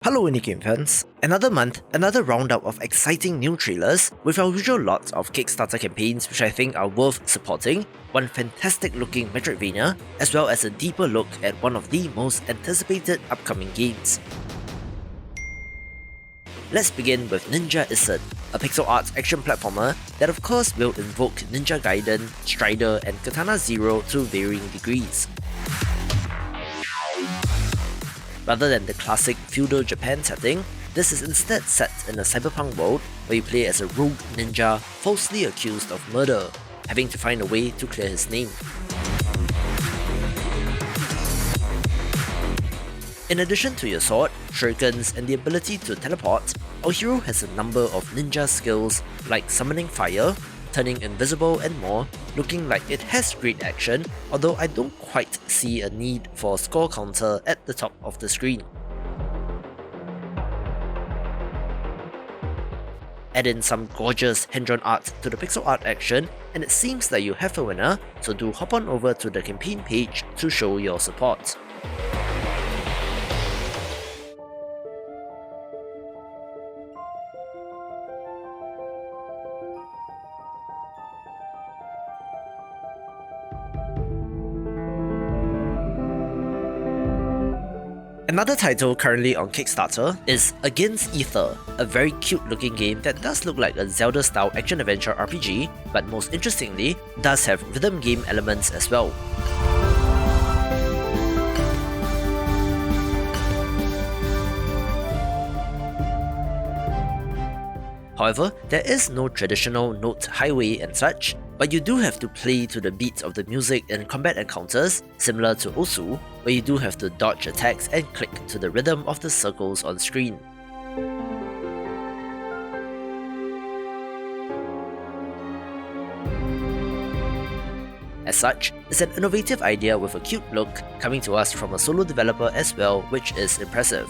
Hello Indie Game fans! Another month, another roundup of exciting new trailers with our usual lots of Kickstarter campaigns which I think are worth supporting, one fantastic looking Metroidvania, as well as a deeper look at one of the most anticipated upcoming games. Let's begin with Ninja Issen, a pixel art action platformer that of course will invoke Ninja Gaiden, Strider and Katana Zero to varying degrees. Rather than the classic feudal Japan setting, this is instead set in a cyberpunk world where you play as a rogue ninja falsely accused of murder, having to find a way to clear his name. In addition to your sword, shurikens and the ability to teleport, our hero has a number of ninja skills like summoning fire, turning invisible and more, looking like it has great action, although I don't quite see a need for a score counter at the top of the screen. Add in some gorgeous hand-drawn art to the pixel art action, and it seems that you have a winner, so do hop on over to the campaign page to show your support. Another title currently on Kickstarter is Against Ether, a very cute looking game that does look like a Zelda style action-adventure RPG, but most interestingly, does have rhythm game elements as well. However, there is no traditional note highway and such, but you do have to play to the beat of the music in combat encounters, similar to Osu, where you do have to dodge attacks and click to the rhythm of the circles on screen. As such, it's an innovative idea with a cute look, coming to us from a solo developer as well, which is impressive.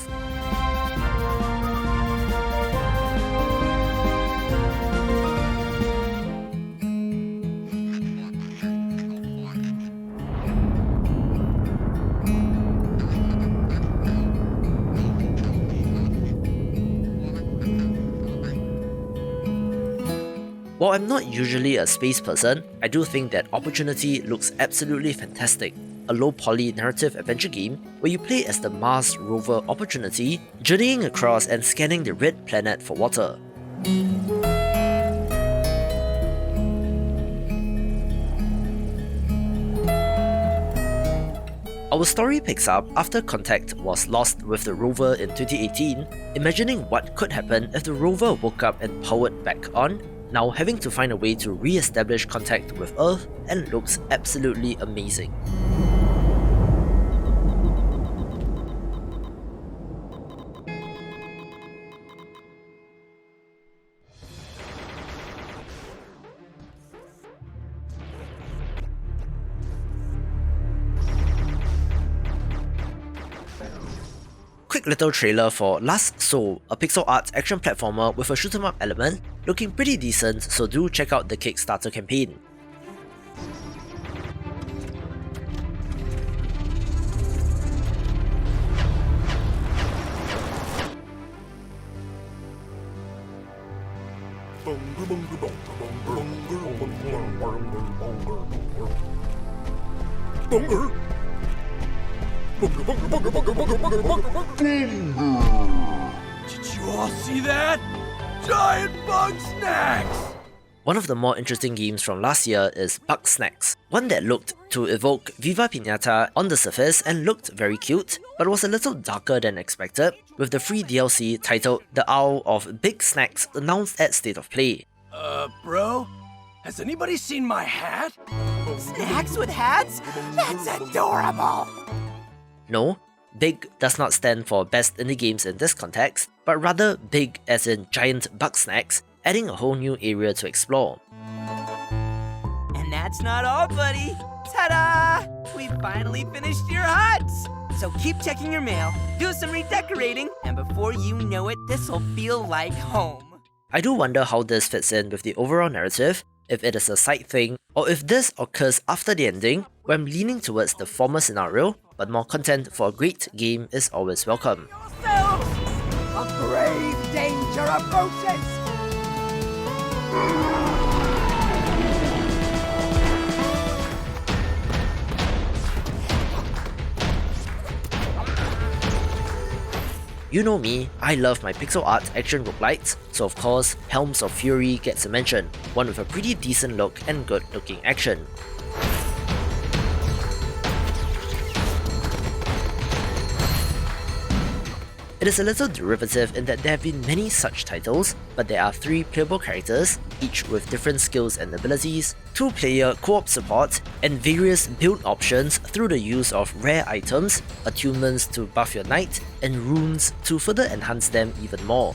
While I'm not usually a space person, I do think that Opportunity looks absolutely fantastic. A low-poly narrative adventure game where you play as the Mars rover Opportunity, journeying across and scanning the red planet for water. Our story picks up after contact was lost with the rover in 2018, imagining what could happen if the rover woke up and powered back on, now having to find a way to re-establish contact with Earth, and looks absolutely amazing. Quick little trailer for Last Soul, a pixel art action platformer with a shoot 'em up element, looking pretty decent, so do check out the Kickstarter campaign. Did you all see that? Giant Bugsnax! One of the more interesting games from last year is Bugsnax, one that looked to evoke Viva Pinata on the surface and looked very cute, but was a little darker than expected, with the free DLC titled The Owl of BIGsnax announced at State of Play. Bro? Has anybody seen my hat? Snacks with hats? That's adorable! No, Big does not stand for Best Indie Games in this context, but rather big as in giant Bugsnax, adding a whole new area to explore. And that's not all, buddy! Ta-da! We finally finished your huts! So keep checking your mail, do some redecorating, and before you know it, this'll feel like home. I do wonder how this fits in with the overall narrative, if it is a side thing, or if this occurs after the ending, where I'm leaning towards the former scenario, but more content for a great game is always welcome. Also, Your approaches! You know me, I love my pixel art action roguelites, so of course, Helms of Fury gets a mention, one with a pretty decent look and good looking action. It is a little derivative in that there have been many such titles, but there are 3 playable characters, each with different skills and abilities, 2-player co-op support, and various build options through the use of rare items, attunements to buff your knight, and runes to further enhance them even more.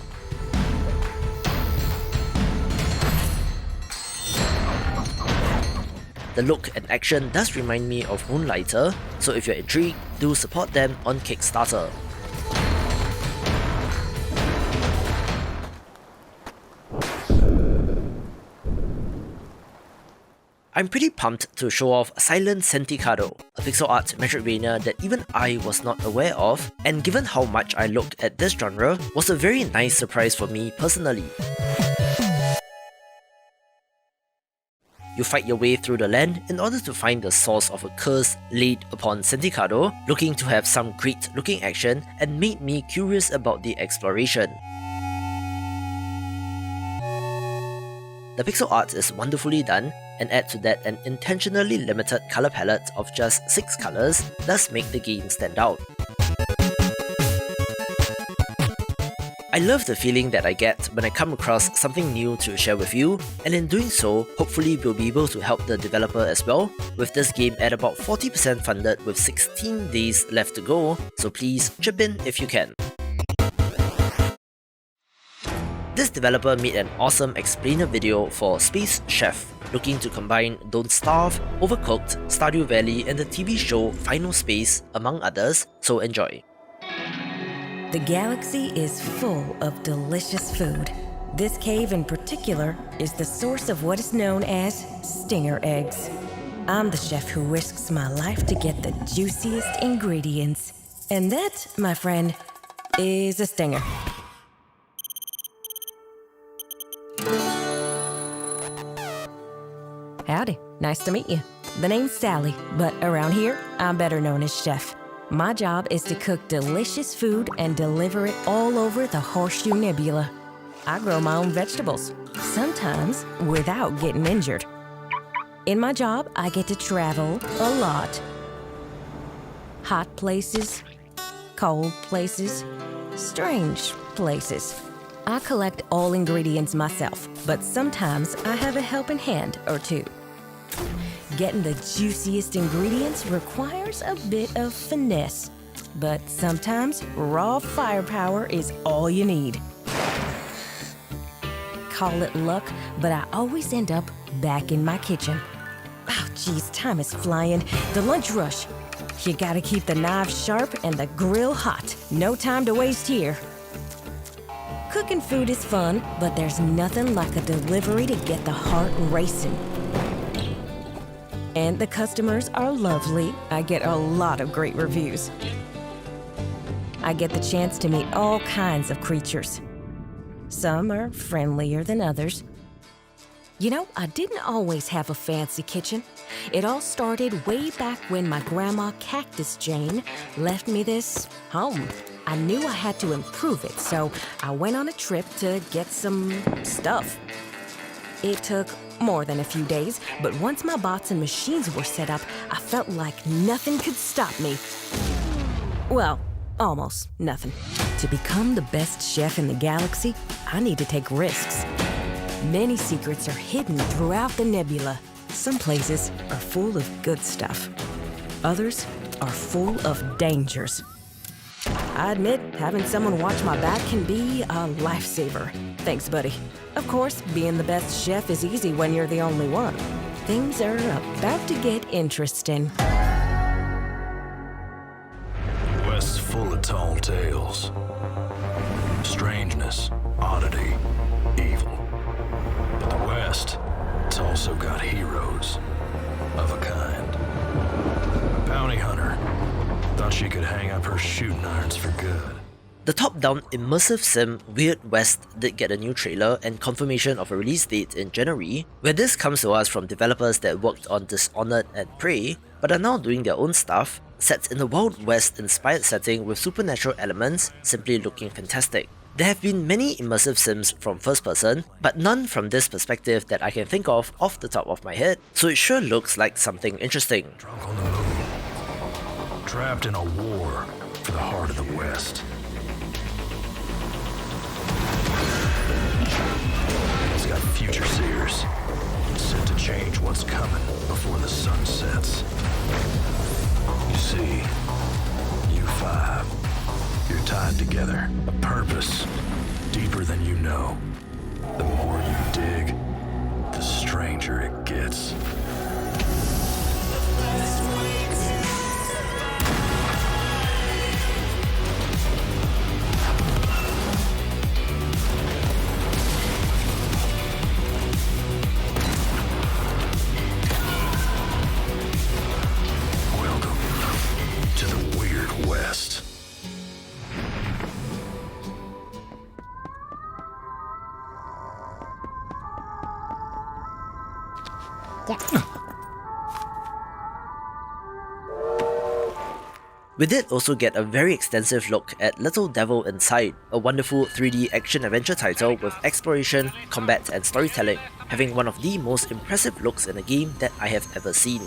The look and action does remind me of Moonlighter, so if you're intrigued, do support them on Kickstarter. I'm pretty pumped to show off Silent Santicado, a pixel art Metroidvania that even I was not aware of, and given how much I looked at this genre, was a very nice surprise for me personally. You fight your way through the land in order to find the source of a curse laid upon Santicado, looking to have some great looking action and made me curious about the exploration. The pixel art is wonderfully done, and add to that an intentionally limited colour palette of just 6 colours does make the game stand out. I love the feeling that I get when I come across something new to share with you, and in doing so, hopefully we'll be able to help the developer as well, with this game at about 40% funded with 16 days left to go, so please chip in if you can. This developer made an awesome explainer video for Space Chef, looking to combine Don't Starve, Overcooked, Stardew Valley and the TV show Final Space, among others, so enjoy. The galaxy is full of delicious food. This cave in particular is the source of what is known as stinger eggs. I'm the chef who risks my life to get the juiciest ingredients. And that, my friend, is a stinger. Howdy, nice to meet you. The name's Sally, but around here, I'm better known as Chef. My job is to cook delicious food and deliver it all over the Horseshoe Nebula. I grow my own vegetables, sometimes without getting injured. In my job, I get to travel a lot. Hot places, cold places, strange places. I collect all ingredients myself, but sometimes I have a helping hand or two. Getting the juiciest ingredients requires a bit of finesse, but sometimes raw firepower is all you need. Call it luck, but I always end up back in my kitchen. Oh, geez, time is flying. The lunch rush. You gotta keep the knives sharp and the grill hot. No time to waste here. Cooking food is fun, but there's nothing like a delivery to get the heart racing. And the customers are lovely. I get a lot of great reviews. I get the chance to meet all kinds of creatures. Some are friendlier than others. You know, I didn't always have a fancy kitchen. It all started way back when my grandma Cactus Jane left me this home. I knew I had to improve it, so I went on a trip to get some stuff. It took more than a few days, but once my bots and machines were set up, I felt like nothing could stop me. Well, almost nothing. To become the best chef in the galaxy, I need to take risks. Many secrets are hidden throughout the nebula. Some places are full of good stuff. Others are full of dangers. I admit, having someone watch my back can be a lifesaver. Thanks, buddy. Of course, being the best chef is easy when you're the only one. Things are about to get interesting. The West's full of tall tales. Strangeness, oddity, evil. But the West, it's also got heroes of a kind. A bounty hunter thought she could hang up her shooting irons for good. The top-down immersive sim Weird West did get a new trailer and confirmation of a release date in January, where this comes to us from developers that worked on Dishonored and Prey, but are now doing their own stuff, set in a Wild West inspired setting with supernatural elements, simply looking fantastic. There have been many immersive sims from first person, but none from this perspective that I can think of off the top of my head, so it sure looks like something interesting. Drunk on the moon. Trapped in a war for the heart of the West. It's got future seers, set to change what's coming before the sun sets. You see, you five, you're tied together. A purpose deeper than you know. The more you dig, the stranger it gets. Welcome to the Weird West. We did also get a very extensive look at Little Devil Inside, a wonderful 3D action-adventure title with exploration, combat and storytelling, having one of the most impressive looks in a game that I have ever seen.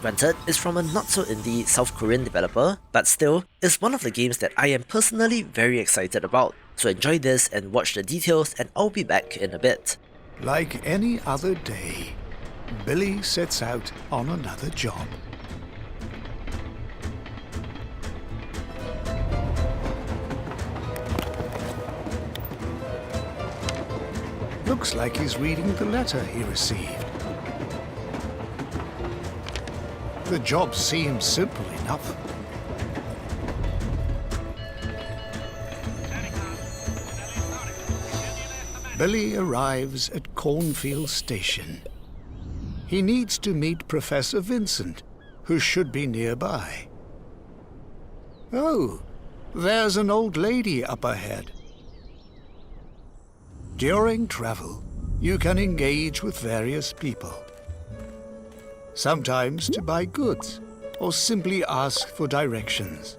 Granted, it's from a not-so-indie South Korean developer, but still, it's one of the games that I am personally very excited about. So enjoy this and watch the details, and I'll be back in a bit. Like any other day, Billy sets out on another job. Looks like he's reading the letter he received. The job seems simple enough. Billy arrives at Cornfield Station. He needs to meet Professor Vincent, who should be nearby. Oh, there's an old lady up ahead. During travel, you can engage with various people. Sometimes to buy goods, or simply ask for directions.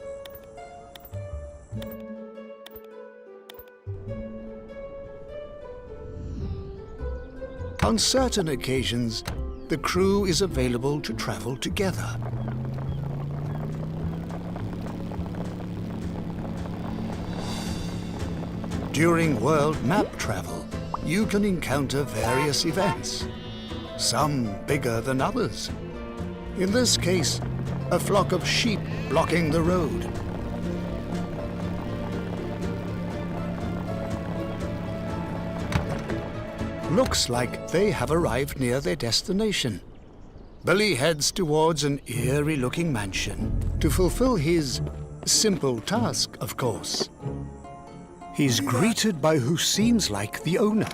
On certain occasions, the crew is available to travel together. During world map travel, you can encounter various events, some bigger than others. In this case, a flock of sheep blocking the road. Looks like they have arrived near their destination. Billy heads towards an eerie-looking mansion to fulfill his simple task, of course. He's greeted by who seems like the owner.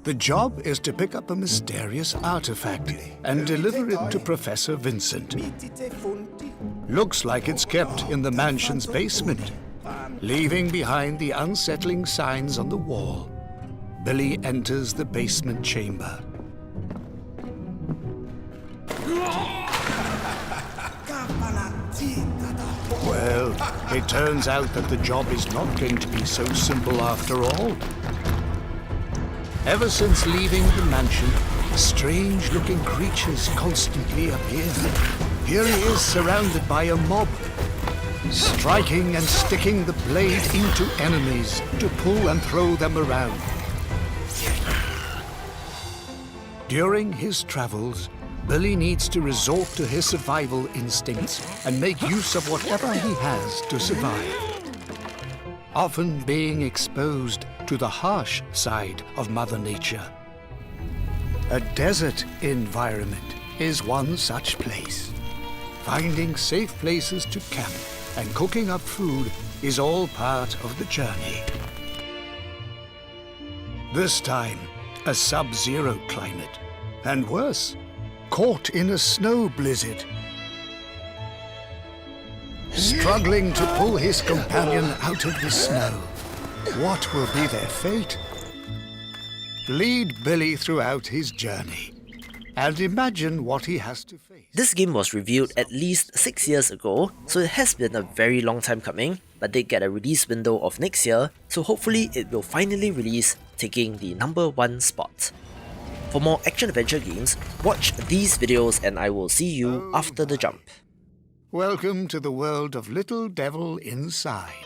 The job is to pick up a mysterious artifact and deliver it to Professor Vincent. Looks like it's kept in the mansion's basement, leaving behind the unsettling signs on the wall. Billy enters the basement chamber. Well, it turns out that the job is not going to be so simple after all. Ever since leaving the mansion, strange-looking creatures constantly appear. Here he is surrounded by a mob, striking and sticking the blade into enemies to pull and throw them around. During his travels, Billy needs to resort to his survival instincts and make use of whatever he has to survive, often being exposed to the harsh side of Mother Nature. A desert environment is one such place. Finding safe places to camp and cooking up food is all part of the journey. This time, a sub-zero climate, and worse, caught in a snow blizzard. Struggling to pull his companion out of the snow. What will be their fate? Lead Billy throughout his journey, and imagine what he has to face. This game was revealed at least 6 years ago, so it has been a very long time coming, but they get a release window of next year, so hopefully it will finally release, taking the #1 spot. For more action-adventure games, watch these videos and I will see you after the jump. Welcome to the world of Little Devil Inside.